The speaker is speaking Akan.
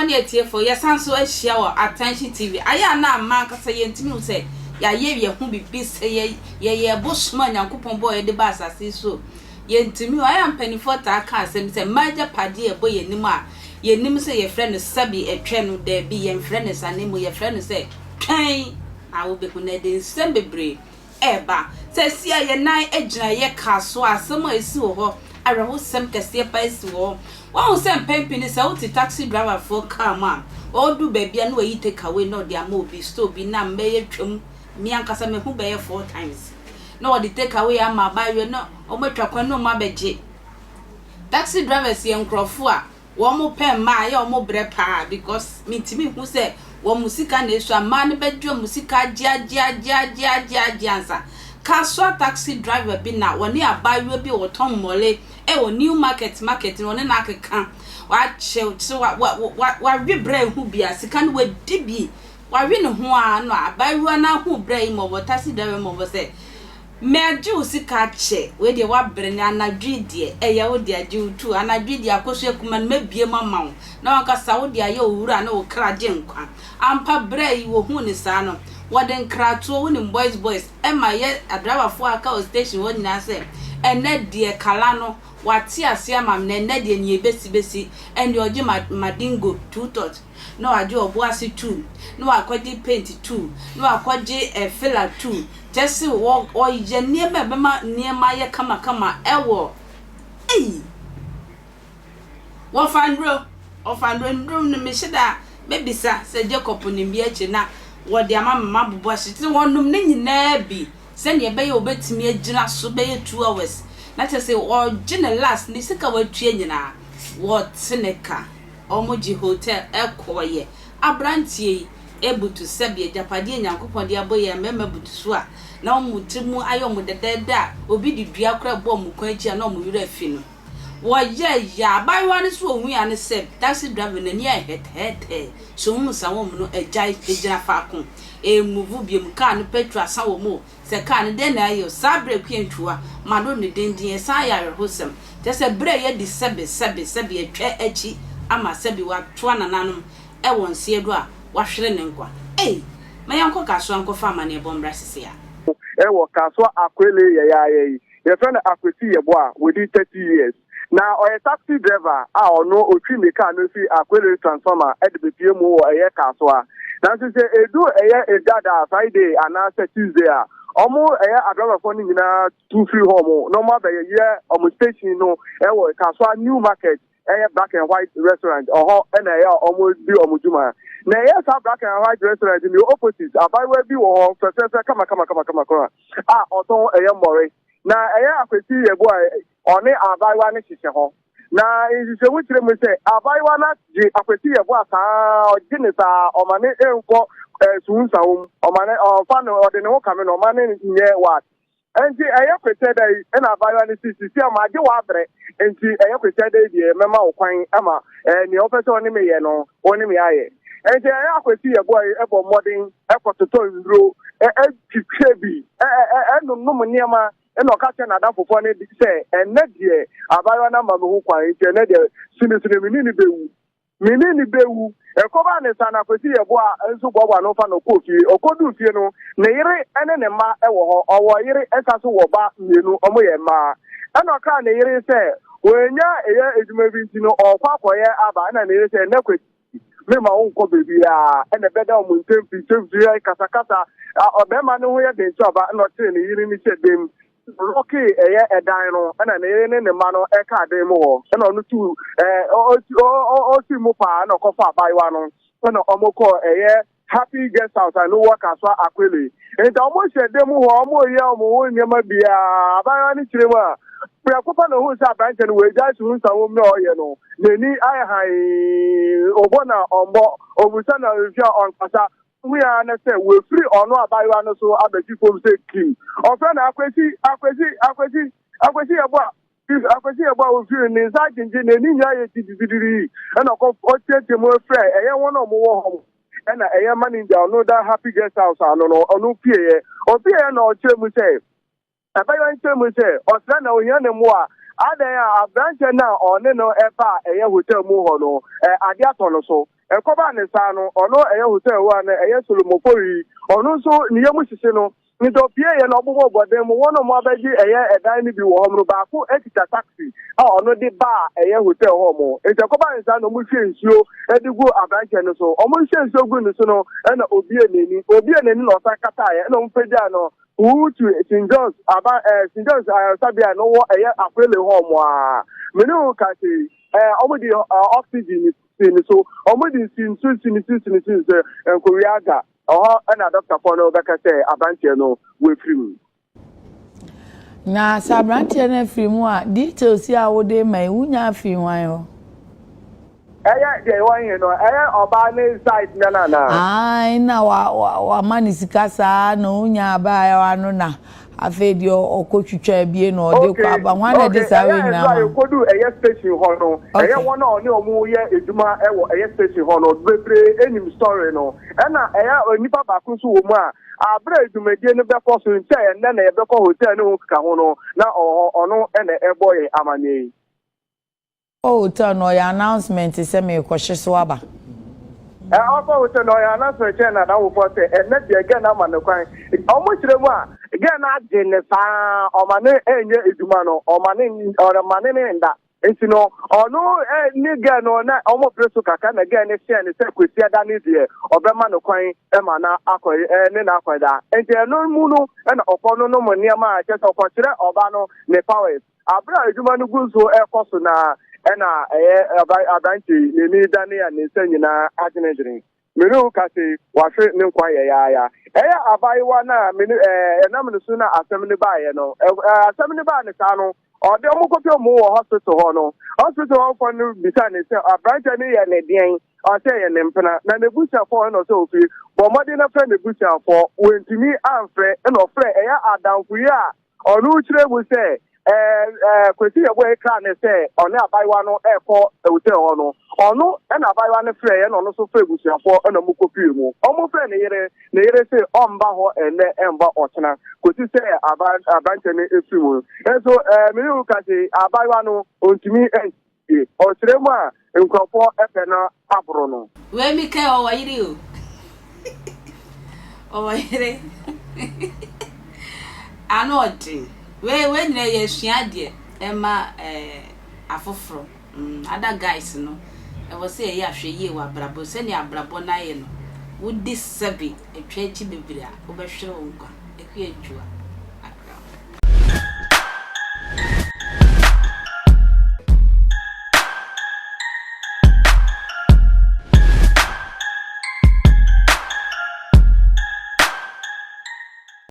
money at for your son so a shower attention TV. I am now man cause I say ya ye who be busy ye bushman and coupon boy the bass as see so. Ye to me I am penny for that cast and say major paddy a boy anymore. Ye name say your friend is Sabi a train there be and friend is and name your friend say train I will be connected send be eba says see ye nine edgina ye Kasoa somewhere is so I will some cassia pies war. One send pamping is out the taxi driver for car man. Or do baby and way take away no their movie still be now may chum me and Casame who bear 4 times. No the take away am my buy you no or my truck no my beje. Taxi drivers young crofua. One more pen my or more bread pa because me to me who said one musica nation man bedroom musica jansa. Kasoa taxi driver be now when you buy will be or Tom Mole or new market on an can. What chill so what we brave who be as can we dibby. Why we know who are not buy one who brave over taxi driver over say. Me juicy catche where they were bring and I dread dear, a yaw dear Jew too, and I dread your cossackman may be a mamma. No one can sound dear yo run or cry jinqua. I'm pa brave you who is sano. What then cry to winning boys, and my yet a driver for a cow station when I say, and Ned dear Calano, what tea siamam, Ned and ye Bessie, and your Jim Madingo, 2 thoughts. No, I do a bossy 2, no, I quite paint 2, no, I quite a filler 2. Just walk or ye near my kama ewo. Hey, what fine room, the Mishada, maybe, sir, said Jacob in Biachina. What the mamma was it one room nabby. Send your bay obey to me a dinner so bay 2 hours. Let us say, or dinner last, Nisica were changing. What Seneca, Omoji Hotel, Elcoye, a branch able to Sabia, Japadian, and Coupon dear boy, and member to swear. Now, Mutimu, I am with the dead that will be the Biacra bomb, Quench, and no Murefino. Why, yeah, by one is what we and said, taxi driving and yeah, head. So, some woman, a giant Falcon, a movubium can petra some more, Sakan, then I sabre queen to a Madonna Dindy, Sire Hossam. Just a bray, the Sabby, a tre etchy, Ama Sabby, what Twan and Anum, I won't see a dwa, wash Renenqua. Eh, my uncle Kasoa Uncle Farmer near Bombrassia. Kasoa Akweley, your friend Akweley, within 30 years. Now, a taxi driver, I know a tree mechanic, Akweley transformer at the BPMO, a Kasoa. Now, to say, a do a dada Friday and answer Tuesday. Almost a driver funding in a 2-3 home, no more than a year, almost station, no, Kasoa New Market, a black and white restaurant, or and almost be Omujuma. Now, yes, a black and white restaurant in the opposite, a by where be or Professor, come. Also a young boy. Now, I could see a boy on it, I buy one. Now, is a which we say, I buy one, I could see a boy, Guinness, or money, soon, or money, or fun, or the no coming, or money near what. And see, I could say that, and I buy one, see, my dear water, and see, I could say that the member of Quine Emma, and the officer on me, only me, and I could see a boy, ever modding, effort to turn through, and no near my. And no catching at that for funny say, and next year, I buy a number who quite a nether, Minini Bewu, a command son of a boy, and so Boba no fan of coffee, or could you know, Nere and then a ma, or Yere, and Sasso, you know, ma. And no can Nere say, when ya is maybe to know, or Papa, Abba, and Nere say, Nequit. Me my own copy and a better moon temple, Casacata, or Bema no way they job, not saying you said them. Rocky a dino and an alien in the mano a car demo and on 2 Mupa no cofa by one on Omoko a happy guest house I know what Kasoa Akweley. And almost a demo or more never be a by any trema. We are couple who's a bank and we just who's a woman, you know. They need I high Obona on board or we send a review on Kasa. We are understand we're free or not by one so other people say king. Or friend Akweley about you inside in the and of course more fair a one or more and a man in the no that happy guest house or no fear or fear no chemu say. A bayan chemu say or send our young more. Are there a branch now or no ever a hotel more no Adiatono so. Ekoba ne sa no ono eye hotel wa na eye Solomopori ono so niyamu sise no nido pie ye na obobo bodem wono mo abaji eye edan ni bi wo homro ba ko ekita taxi ono de ba eye hotel ho mo Ekoba ne sa no mu hwe nsuo edigu abanche no so omo hwe nsuo gu no so no na obi eneni no takata ye na mfeja no utu St. John's St. John's sabia no wo eye Akweley ho mo a menu ka ti omo di oxygen so omudi sin Koreaga na Dr. Pono beka say abantie no we film na sabrantie na film a details ya wo de mai unya fi wan ho de wan he no oba ne site na ai na wa manisika sa no unya ba ya no na afedio okotwitwa bie no ode kwa ba wana de sawe na ma kodu station ho no wona oni omu ye eduma ewo station ho no bebre enim story no na onipa ba ku so wo mu a abra edumedie no beko so nche na e beko hotel no ka ho no na ono na eboye amane hotel no ya announcement se me kwhye so aba also with no ya na so che na wo for say na de again na ma no kwan omo kire mu a again na de ne sa o ma ne enye eduma no o ma ne nda enti no ono ni again no na omo preso kaka na again ne share ne se kwesi ada ne de o be ma no kwan e ma na akoy ne na akoda enti no mu no na okono no mo niam a che so ko kire oba no ne powers abra eduma no gunso e koso na ena abanti ni dani ya ni senyina agenedrin menu kasi wafe ne nkwa ya abaiwa na menu na menu so na asemni ba ye no asemni ba ne sa no ode omo kopi omo wo hospital ho no hospital ho for no bisa ne se abanti ni ye ne den o se ye ne mpena na ne busa for no so ofi bo modi na fe ne busa for wentimi amfre na ofre adamfu ya onu chire bu se kwesi yebo ekra ne se one abaiwa no ekọ hotel ho no ono na abaiwa ne frɛ ye no no so frɛ busuafo na mu kopi mu omo frɛ ne yere se omba ho ene emba otena kwesi se abanche ne efi mu enso me yu ka se abaiwa no ontimi o sire mu a nkrofo efe na abro no we mi kai o wayiri o o wayire anoti we nyina ye sua de ema afoforo other guys no e wo say ye ahwe ye wa brabo se ni abrabo na ye no wo di 7 etwa echi bebira wo be hwere wo nkwa ekwe etwa